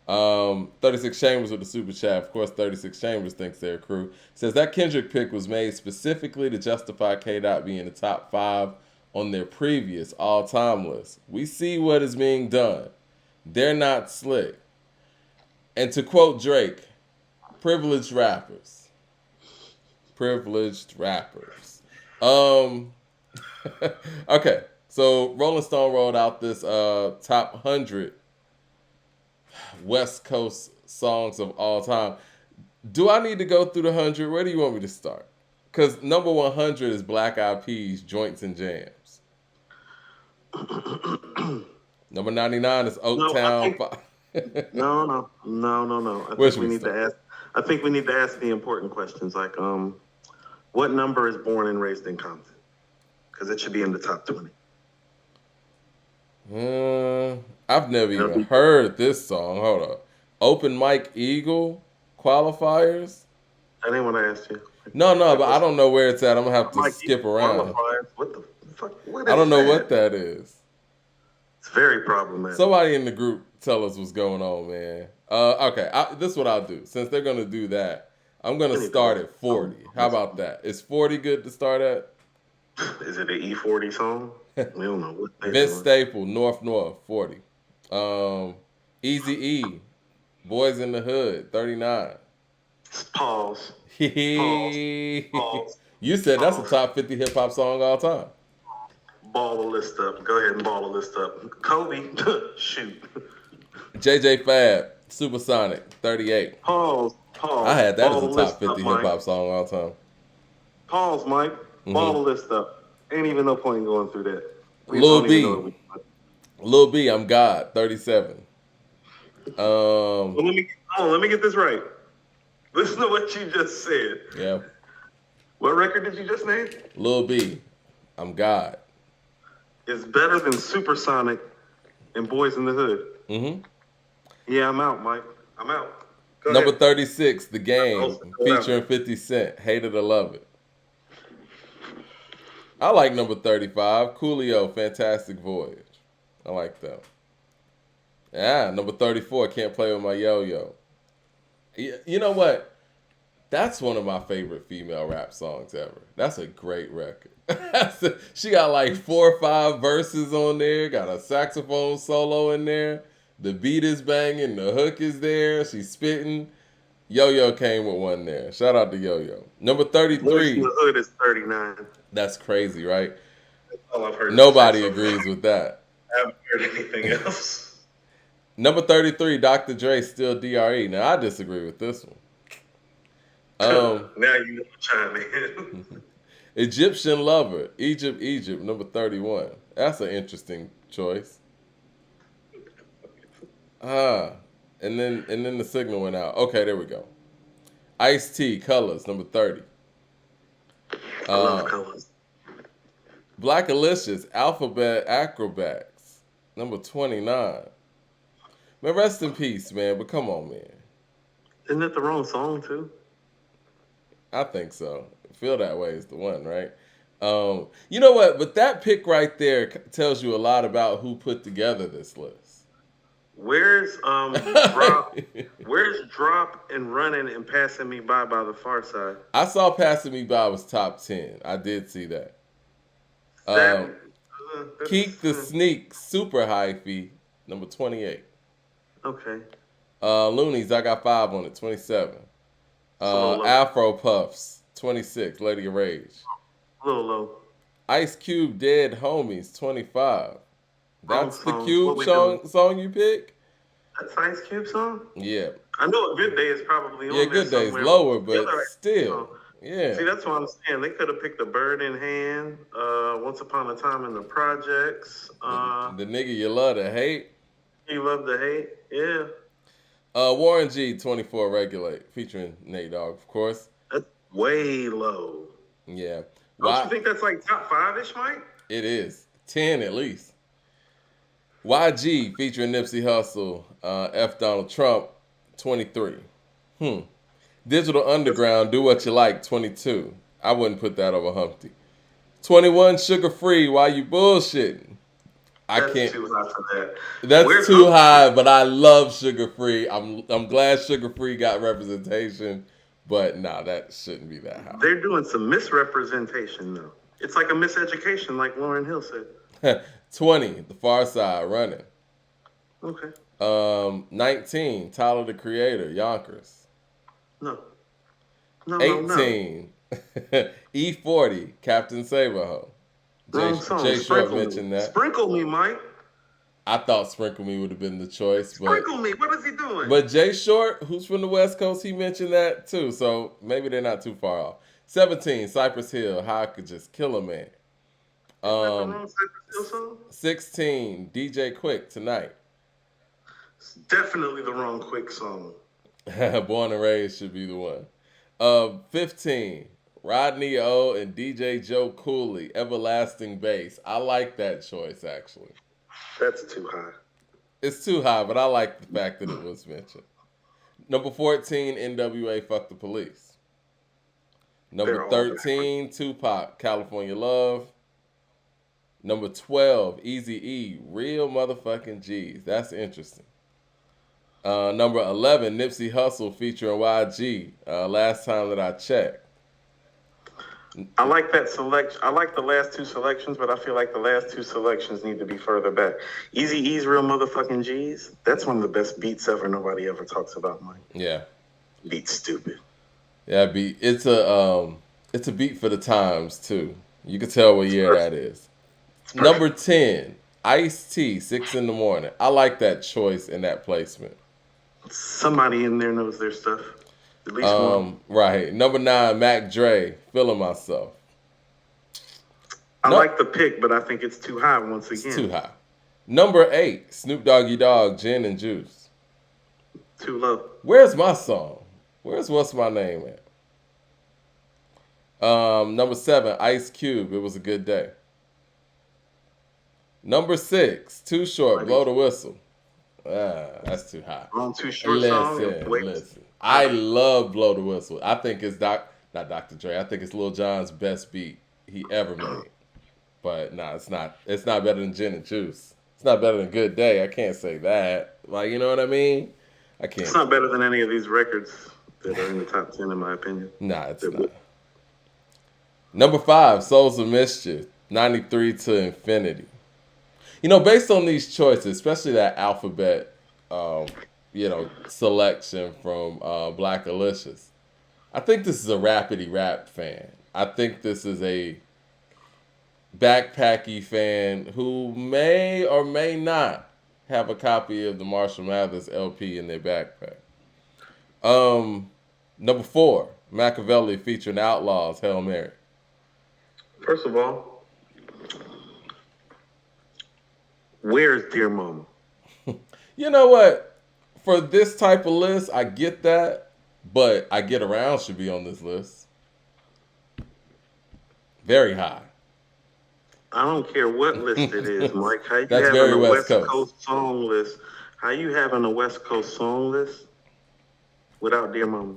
36 Chambers with the super chat. Of course, 36 Chambers thinks they're a crew. Says that Kendrick pick was made specifically to justify K Dot being the top five on their previous all time list. We see what is being done. They're not slick. And to quote Drake, privileged rappers. Privileged rappers. Um, okay, so Rolling Stone rolled out this top 100 West Coast songs of all time. Do I need to go through the 100? Where do you want me to start? Because number 100 is Black Eyed Peas, Joints and Jams. Number 99 is No, I Oaktown. think no. Where should we start? I think we need to ask the important questions like what number is Born and Raised in Compton? Because it should be in the top 20. I've never even heard this song. Hold up. Open Mike Eagle qualifiers? That ain't what I asked you. No, but I don't know where it's at. I'm gonna have to Mike skip Eagle around. qualifiers. What the fuck? What I is don't know that? what that is. It's very problematic. Somebody in the group tell us what's going on, man. Okay, this is what I'll do. Since they're gonna do that, I'm gonna start at 40. How about that? Is 40 good to start at? Is it an E-40 song? We don't know what they Vince doing. Staple, North 40. Easy E, Boys in the Hood, 39. Pause. Pause. You said that's a top 50 hip hop song all time. Ball the list up. Go ahead and ball the list up. Kobe, shoot. JJ Fab, Supersonic, 38. Pause. I had that as Ball a the top list 50 up, hip hop song all time. Pause, Mike. Ball the list up. Ain't even no point in going through that. Lil B, I'm God, 37. Well, let me get this right. Listen to what you just said. Yeah. What record did you just name? Lil B, I'm God. It's better than Supersonic and Boys in the Hood. Mm-hmm. Yeah, I'm out, Mike. I'm out. Go Number ahead. 36, The Game, featuring 50 Cent, Hate It or Love It. I like number 35, Coolio, Fantastic Voyage. I like that. Yeah, number 34, Can't Play With My Yo-Yo. You know what? That's one of my favorite female rap songs ever. That's a great record. She got like 4 or 5 verses on there, got a saxophone solo in there. The beat is banging, the hook is there, she's spitting. Yo-Yo came with one there. Shout out to Yo-Yo. Number 33. Boys in the Hood is 39. That's crazy, right? That's all I've heard. Nobody agrees with that. I haven't heard anything else. Number 33, Dr. Dre, Still DRE. Now, I disagree with this one. Now you know chime in. Egyptian Lover, Egypt, number 31. That's an interesting choice. And then the signal went out. Okay, there we go. Ice-T, Colors, number 30. I love Colors. Black Alicious, Alphabet Acrobats, number 29. Man, rest in peace, man. But come on, man. Isn't that the wrong song too? I think so. Feel That Way is the one, right? You know what? But that pick right there tells you a lot about who put together this list. Where's Drop? Where's Drop and Running and Passing Me By the Far Side? I saw Passing Me By was top 10. I did see that. Keep the Sneak, Super Hyphy, number 28. Okay. Loonies, I got 5 on it, 27. Afro Puffs, 26, Lady of Rage. A little low. Ice Cube, Dead Homies, 25. That's the song. Cube song you pick? That's Ice Cube song? Yeah. I know a Good Day is probably on Yeah, there Good Day's somewhere. lower, but still. Yeah. See, that's what I'm saying. They could have picked A Bird in Hand, Once Upon a Time in the Projects. The Nigga You Love to Hate. You Love to Hate, yeah. Warren G, 24, Regulate, featuring Nate Dogg, of course. That's way low. Yeah. Don't you think that's like top 5-ish, Mike? It is. 10 at least. YG, featuring Nipsey Hussle, F. Donald Trump, 23. Digital Underground, Do What You Like, 22. I wouldn't put that over Humpty. 21, Sugar Free, Why You Bullshitting? I That's can't. too high for that. That's Where's too Uncle high, Drew? but I love Sugar Free. I'm glad Sugar Free got representation, but nah, that shouldn't be that They're doing some misrepresentation though. It's like a miseducation, like Lauryn Hill said. high. 20, The Far Side, Running. Okay. 19, Tyler the Creator, Yonkers. No. No, no, no. 18, E-40, Captain Saberho. Wrong song. Jay Short Sprinkle me. mentioned that. Sprinkle me, Mike. I thought Sprinkle Me would have been the choice, but Sprinkle me. What is he doing? Jay Short, who's from the West Coast, he mentioned that too. So maybe they're not too far off. 17, Cypress Hill, How I Could Just Kill a Man. Isn't that the wrong Cypress Hill song? 16, DJ Quick, Tonight. It's definitely the wrong Quick song. Born and Raised should be the one. 15, Rodney O and DJ Joe Cooley, Everlasting Bass. I like that choice actually. That's too high. It's too high, but I like the fact that it was mentioned. Number 14, NWA, Fuck the Police. Number They're all 13, Tupac, California Love. Number 12, Eazy-E, Real Motherfucking G's. That's interesting. Number 11, Nipsey Hussle featuring YG. Last time that I checked. I like that selection. I like the last two selections, but I feel like the last two selections need to be further back. Easy E's Real Motherfucking G's. That's one of the best beats ever. Nobody ever talks about, Mike. Yeah. Beat stupid. Yeah, beat. It's a beat for the times too. You can tell what year that is. Number 10, Ice-T, 6 in the Morning. I like that choice and that placement. Somebody in there knows their stuff. At least one. Right. Number 9, Mac Dre, Feeling Myself. I like the pick, but I think it's too high once again. It's too high. Number 8, Snoop Doggy Dogg, Gin and Juice. Too low. Where's my song? Where's What's My Name at? Number 7, Ice Cube, It Was a Good Day. Number 6, Too Short, Blow the Whistle. That's too high. Wrong Too Short song. Listen. I love Blow the Whistle. I think it's not Dr. Dre. I think it's Lil Jon's best beat he ever made. But nah, it's not. It's not better than Gin and Juice. It's not better than Good Day. I can't say that. Like, you know what I mean? I can't. It's not better than any of these records that are in the top 10, in my opinion. Nah, it's not. Number 5, Souls of Mischief, 93 to Infinity. You know, based on these choices, especially that alphabet, selection from Black Alicious, I think this is a Rapidy Rap fan. I think this is a backpacky fan who may or may not have a copy of the Marshall Mathers LP in their backpack. Number 4, Machiavelli featuring Outlaws, Hail Mary. First of all, where's Dear Mama? You know what? For this type of list, I get that, but I Get Around should be on this list. Very high. I don't care what list it is, Mike. How you That's having very a West West Coast. Coast song list? How you having a West Coast song list without Dear Mama?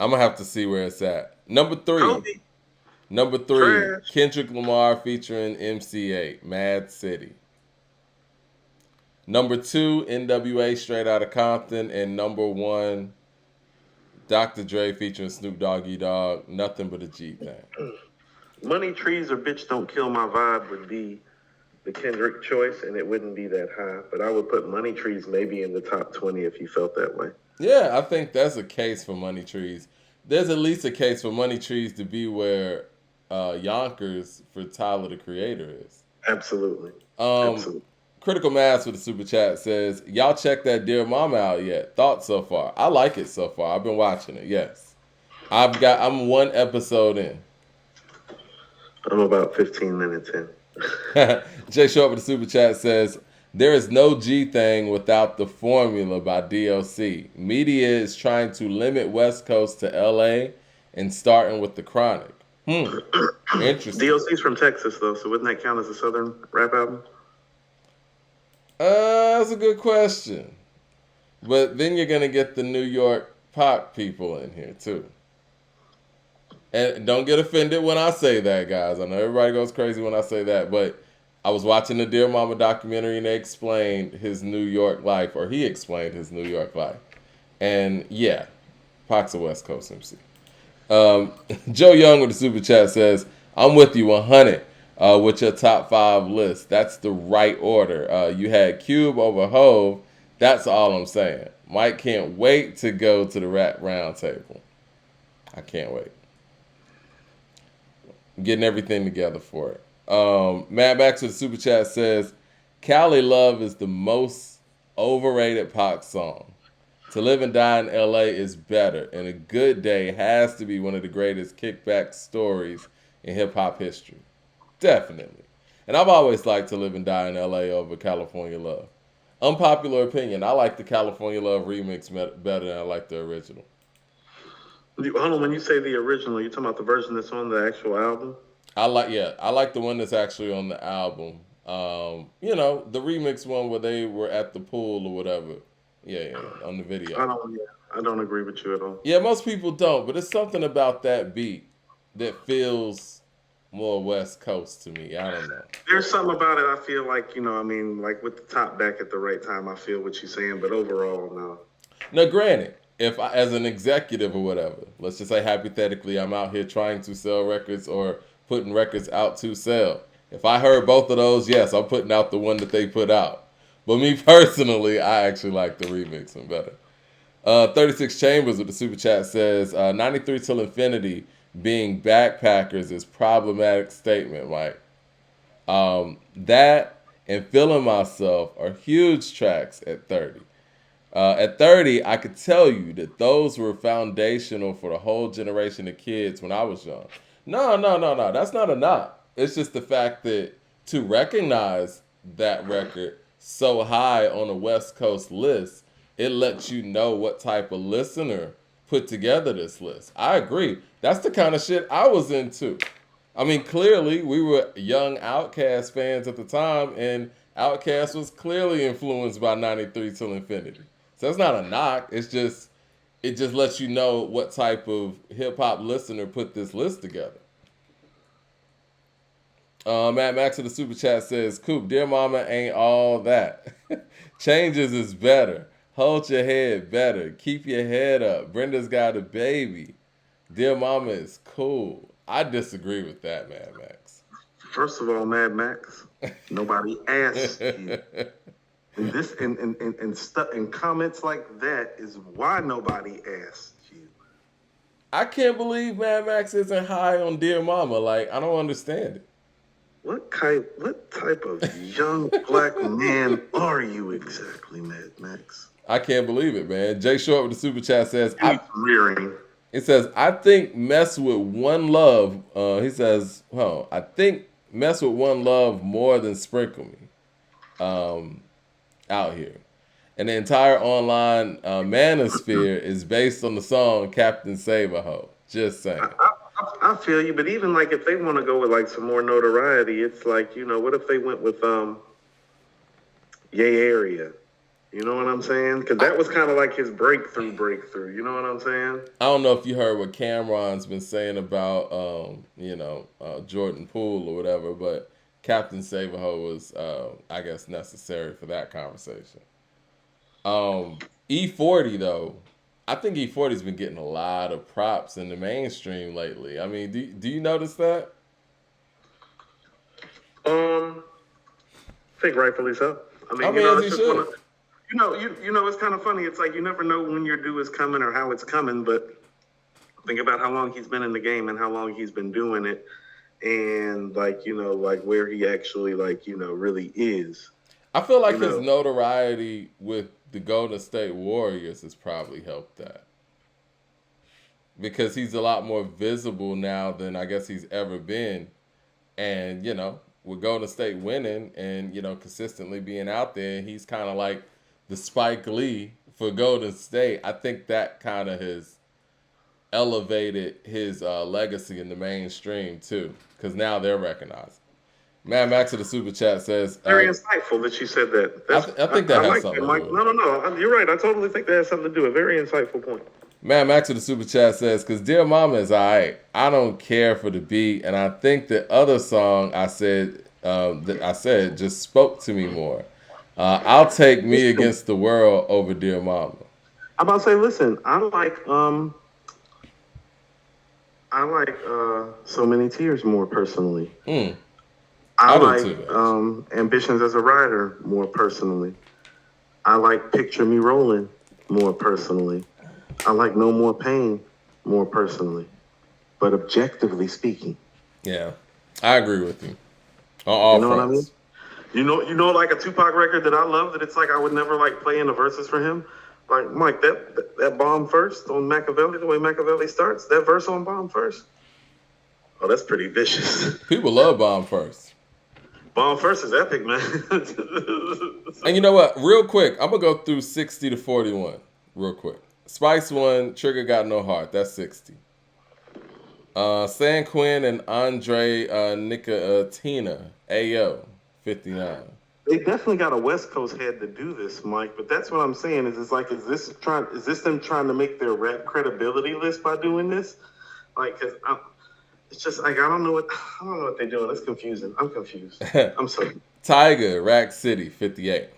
I'm going to have to see where it's at. Number 3. Kobe. Number 3, Trash. Kendrick Lamar featuring MC8, Mad City. Number 2, NWA, Straight Outta Compton. And number 1, Dr. Dre featuring Snoop Doggy Dogg, Nothing But a G Thing. Money Trees or Bitch Don't Kill My Vibe would be the Kendrick choice, and it wouldn't be that high. But I would put Money Trees maybe in the top 20 if you felt that way. Yeah, I think that's a case for Money Trees. There's at least a case for Money Trees to be where Yonkers for Tyler the Creator is. Absolutely. Absolutely. Critical Mass with the super chat says, y'all check that Dear Mama out yet? Thoughts so far? I like it so far. I've been watching it, yes. I'm 1 episode in. I'm about 15 minutes in. Jay Short with the super chat says, there is no G thing without the formula by DOC. Media is trying to limit West Coast to LA and starting with the Chronic. Interesting. DOC's from Texas, though, so wouldn't that count as a Southern rap album? That's a good question. But then you're going to get the New York pop people in here, too. And don't get offended when I say that, guys. I know everybody goes crazy when I say that, but I was watching the Dear Mama documentary and they explained his New York life, or he explained his New York life. And yeah, Pac's a West Coast MC. Joe Young with the super chat says, I'm with you 100 with your top 5 list. That's the right order. You had Cube over Hove. That's all I'm saying. Mike can't wait to go to the rap round table. I can't wait. I'm getting everything together for it. Matt Max with the super chat says, Cali Love is the most overrated Pac song. To Live and Die in LA is better, and A Good Day has to be one of the greatest kickback stories in hip hop history. Definitely. And I've always liked To Live and Die in LA over California Love. Unpopular opinion, I like the California Love remix better than I like the original. Hold on, when you say the original, you talking about the version that's on the actual album? I like the one that's actually on the album. The remix one where they were at the pool or whatever. Yeah, on the video. I don't agree with you at all. Yeah, most people don't, but it's something about that beat that feels more West Coast to me. I don't know. There's something about it. I feel like, like with the top back at the right time, I feel what you're saying, but overall, no. Now, granted, if I, as an executive or whatever, let's just say hypothetically, I'm out here trying to sell records or putting records out to sell. If I heard both of those, yes, I'm putting out the one that they put out. But me personally, I actually like the remix one better. 36 Chambers with the super chat says, 93 Till Infinity being backpackers is problematic statement, Mike. That and Feeling Myself are huge tracks at 30. At 30, I could tell you that those were foundational for the whole generation of kids when I was young. No. That's not a knock. It's just the fact that to recognize that record so high on a West Coast list, it lets you know what type of listener put together this list. I agree. That's the kind of shit I was into. I mean, clearly, we were young Outkast fans at the time, and Outkast was clearly influenced by 93 Till Infinity. So it's not a knock. It just lets you know what type of hip-hop listener put this list together. Matt Max in the super chat says, Coop, Dear Mama ain't all that. Changes is better. Hold your head better. Keep your head up. Brenda's got a baby. Dear Mama is cool. I disagree with that, Mad Max. First of all, Mad Max, nobody asked you. And comments like that is why nobody asked you. I can't believe Mad Max isn't high on Dear Mama. Like, I don't understand it. What type of young black man are you exactly, Mad Max? I can't believe it, man. Jay Short with the super chat says, It says, I think Mess with One Love, he says, I think Mess with One Love more than Sprinkle Me out here. And the entire online manosphere is based on the song Captain Save a Ho. Just saying. I feel you, but even like if they want to go with like some more notoriety, it's like, what if they went with Yay Area? You know what I'm saying? Because that was kind of like his breakthrough. You know what I'm saying? I don't know if you heard what Cameron's been saying about, Jordan Poole or whatever, but Captain Save a Ho was, I guess, necessary for that conversation. E-40, though, I think E-40's been getting a lot of props in the mainstream lately. I mean, do you notice that? I think rightfully so. As you should. It's kind of funny. It's like you never know when your due is coming or how it's coming, but think about how long he's been in the game and how long he's been doing it, and where he actually really is. I feel like his notoriety with the Golden State Warriors has probably helped that. Because he's a lot more visible now than I guess he's ever been. And, with Golden State winning and, consistently being out there, he's kind of like the Spike Lee for Golden State. I think that kind of has elevated his legacy in the mainstream, too. Because now they're recognized. Mad Max of the super chat says, very insightful that you said that. I think that has something to do with it. No. You're right. I totally think that has something to do with it. Very insightful point. Mad Max of the super chat says, because Dear Mama is all right. I don't care for the beat. And I think the other song I said I said just spoke to me more. I'll take Me Against the World over Dear Mama. I'm about to say, listen, I like So Many Tears more personally. Mm, I I do like too, actually. Ambitions as a Writer more personally. I like Picture Me Rolling more personally. I like No More Pain more personally. But objectively speaking, Yeah, I agree with you on you all know what I mean? fronts. Like a Tupac record that I love that it's like I would never like play in the verses for him. Like Mike, that bomb first on Machiavelli, the way Machiavelli starts, that verse on bomb first. Oh, that's pretty vicious. People love Bomb First. Bomb first is epic, man. And you know what? Real quick, I'm gonna go through 60 to 41. Real quick. Spice One, Trigger Got No Heart. That's 60. San Quinn and Andre Nicotina, Ayo, 59. They definitely got a West Coast head to do this, Mike. But that's what I'm saying is this them trying to make their rap credibility list by doing this? Like, cause it's just like I don't know what they're doing. It's confusing. I'm confused. I'm sorry. Tiger, Rack City, 58.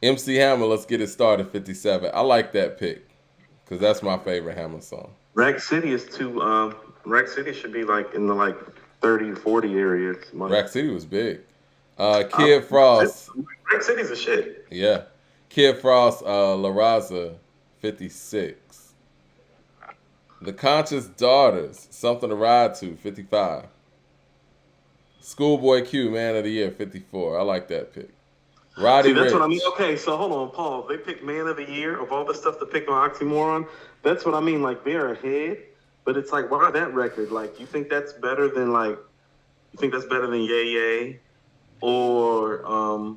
MC Hammer, Let's Get It Started, 57. I like that pick because that's my favorite Hammer song. Rack City is too. Rack City should be like in the like 30, 40 areas. Mike. Rack City was big. Kid Frost. Rack City's a shit. Yeah. Kid Frost, La Raza, 56. The Conscious Daughters, Something to Ride To, 55. Schoolboy Q, Man of the Year, 54. I like that pick. Roddy See, that's Ricch. what I mean. Okay, so hold on, Paul. They picked Man of the Year of all the stuff to pick on Oxymoron. That's what I mean. Like they're ahead, but it's like, why that record? Like, you think that's better than Yay Yay, or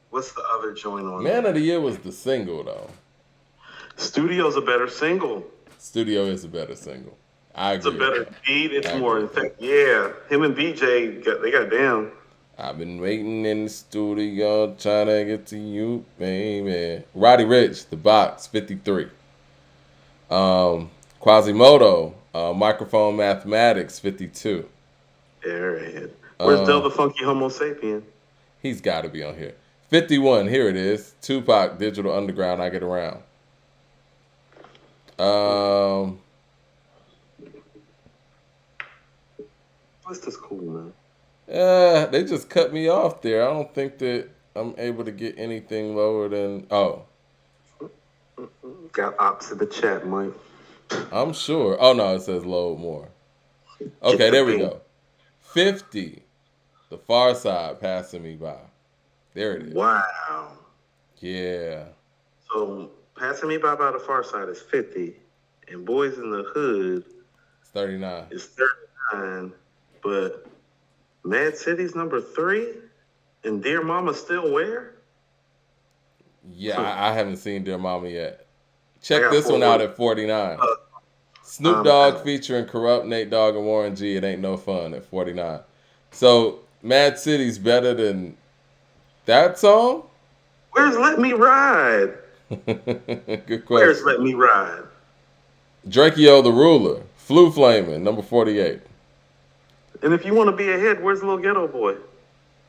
what's the other joint on? Man of the Year was the single, though. Studio's a better single. Studio is a better single. I agree. It's a better beat. It's more. In fact, yeah, him and BJ got down. I've been waiting in the studio trying to get to you, baby. Roddy Ricch, The Box, 53. Quasimodo, Microphone Mathematics, 52. Airhead. Where's Del the Funky Homo Sapien? He's got to be on here. 51, here it is. Tupac, Digital Underground, I Get Around. What's this cool, man? They just cut me off there. I don't think that I'm able to get anything lower than... Oh. Got ops in the chat, Mike. I'm sure. Oh, no, it says load more. Okay, there we go. 50. The Far Side, Passing Me By. There it is. Wow. Yeah. So, Passing Me By the Far Side is 50. And Boys in the Hood... It's 39. Is 39. But Mad City's number 3? And Dear Mama Still Where? Yeah, I haven't seen Dear Mama yet. Check this one out at 49. Snoop Dogg featuring Corrupt, Nate Dogg, and Warren G. It Ain't No Fun at 49. So Mad City's better than that song? Where's Let Me Ride? Good question. Where's Let Me Ride? Drakeo the Ruler, Flu Flamin', number 48. And if you want to be ahead, where's Little Ghetto Boy?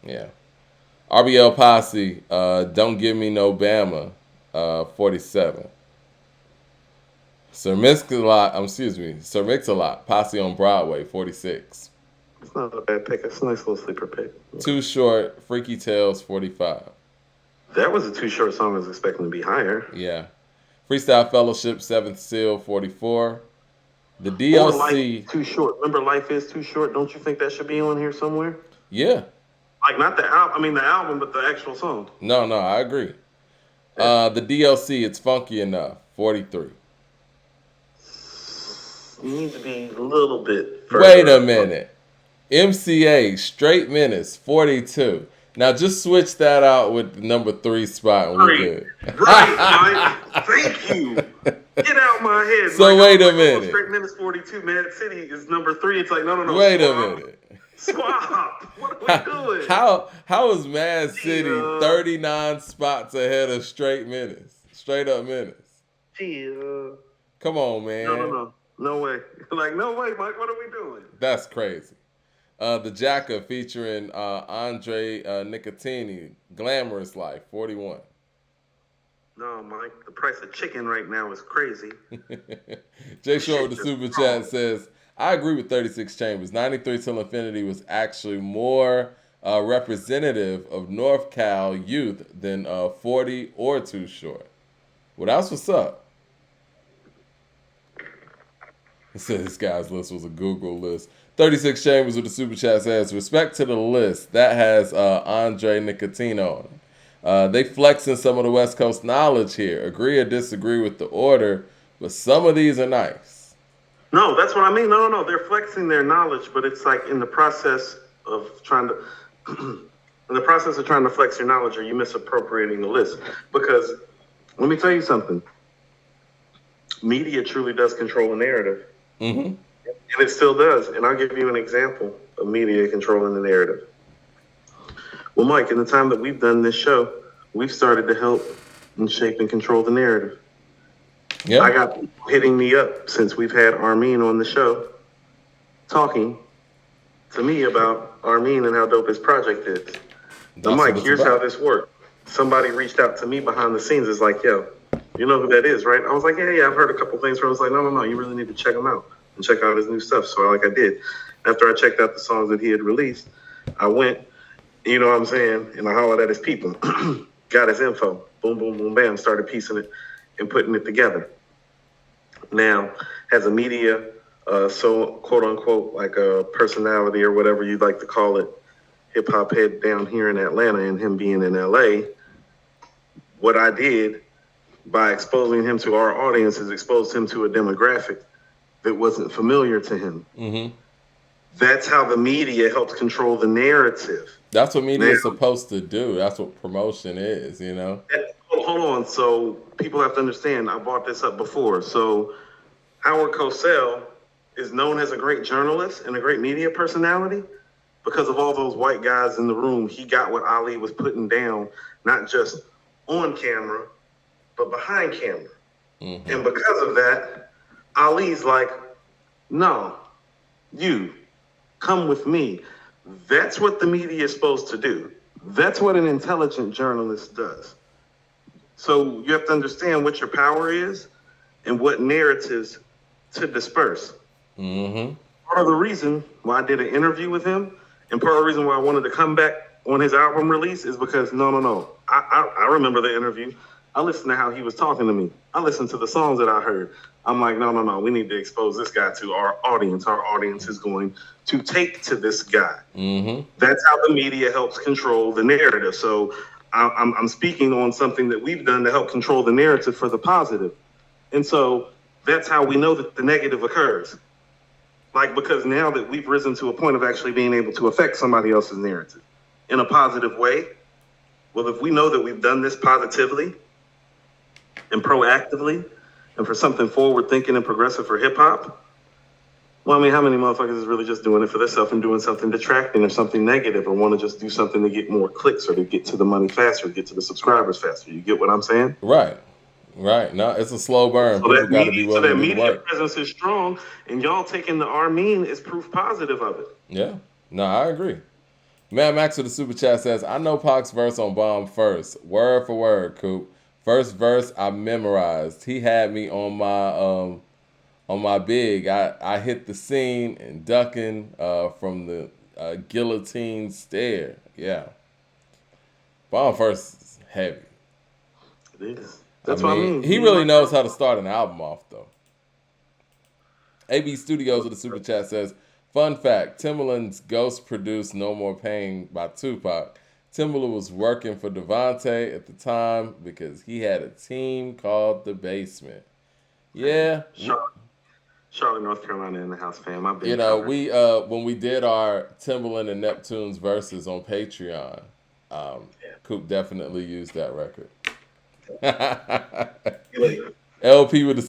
Yeah. RBL Posse, Don't Give Me No Bama, 47. Sir Mix-a-Lot, Posse on Broadway, 46. It's not a bad pick. It's a nice little sleeper pick. Too Short, Freaky Tales, 45. That was a Too Short song I was expecting to be higher. Yeah. Freestyle Fellowship, Seventh Seal, 44. The DLC. Life Too Short. Remember Life Is Too Short? Don't you think that should be on here somewhere? Yeah. Like not the album, the album, but the actual song. No, I agree. The DLC, It's Funky Enough, 43. You need to be a little bit further. Wait a minute. MCA, Straight Menace, 42. Now just switch that out with the number 3 spot and we're good. Right, Mike. Thank you. Get out my head. So Mike. wait a minute. Straight Menace 42, Mad City is number 3. It's like, no. Wait a minute. Swap. What are we doing? How is Mad City 39 spots ahead of Straight Menace? Straight Up Menace. Come on, man. No. No way. Like, no way, Mike. What are we doing? That's crazy. The Jacka featuring Andre Nicotini, Glamorous Life, 41. No, Mike, the price of chicken right now is crazy. Jay This Short shit with the just super wrong. chat says, I agree with 36 Chambers. 93 Till Infinity was actually more representative of North Cal youth than 40 or Too Short. Well, that's what's up. It said this guy's list was a Google list. 36 Chambers with the super chat says, respect to the list. That has Andre Nicotino on it. They flexing some of the West Coast knowledge here. Agree or disagree with the order, but some of these are nice. No, that's what I mean. No. They're flexing their knowledge, but it's like in the process of trying to flex your knowledge, are you misappropriating the list? Because let me tell you something. Media truly does control a narrative. Mm-hmm. And it still does. And I'll give you an example of media controlling the narrative. Well, Mike, in the time that we've done this show, we've started to help and shape and control the narrative. Yeah. I got people hitting me up since we've had Armin on the show talking to me about Armin and how dope his project is. Now, Mike, here's how this worked. Somebody reached out to me behind the scenes. It's like, yo, you know who that is, right? I was like, yeah, I've heard a couple things from him. I was like, no, you really need to check him out and check out his new stuff. So I did. After I checked out the songs that he had released, I went, you know what I'm saying, and I hollered at his people, got his info, boom, boom, boom, bam, started piecing it and putting it together. Now, as a media, so quote unquote, like a personality or whatever you'd like to call it, hip hop head down here in Atlanta and him being in LA, what I did by exposing him to our audience is exposed him to a demographic that wasn't familiar to him. Mm-hmm. That's how the media helps control the narrative. That's what media is supposed to do. That's what promotion is, you know? Hold on. So people have to understand, I brought this up before. So Howard Cosell is known as a great journalist and a great media personality because of all those white guys in the room. He got what Ali was putting down, not just on camera, but behind camera. Mm-hmm. And because of that, Ali's like, no, you come with me. That's what the media is supposed to do. That's what an intelligent journalist does. So you have to understand what your power is and what narratives to disperse. Mm-hmm. Part of the reason why I did an interview with him and part of the reason why I wanted to come back on his album release is because, no. I remember the interview. I listened to how he was talking to me. I listened to the songs that I heard. I'm like, no. We need to expose this guy to our audience. Our audience is going to take to this guy. Mm-hmm. That's how the media helps control the narrative. So I'm speaking on something that we've done to help control the narrative for the positive. And so that's how we know that the negative occurs. Like, because now that we've risen to a point of actually being able to affect somebody else's narrative in a positive way, well, if we know that we've done this positively and proactively and for something forward thinking and progressive for hip hop, well, I mean, how many motherfuckers is really just doing it for themselves and doing something detracting or something negative or want to just do something to get more clicks or to get to the money faster, get to the subscribers faster? You get what I'm saying? Right. No, it's a slow burn. So People got to be willing to do the media work. presence is strong, and y'all taking the Armin is proof positive of it. Yeah. No, I agree. Mad Max with the super chat says, I know Pac's verse on Bomb first. Word for word, Coop. First verse I memorized. He had me on my big. I hit the scene and ducking from the guillotine stare. Yeah. Bomb first is heavy. It is. That's what I mean. He really knows how to start an album off, though. AB Studios with the super chat says, fun fact, Timbaland's Ghost produced No More Pain by Tupac. Timbaland was working for Devontae at the time because he had a team called The Basement. Yeah. Charlotte, North Carolina in the house, fam. I've been we when we did our Timbaland and Neptune's verses on Patreon, Coop definitely used that record. LP with the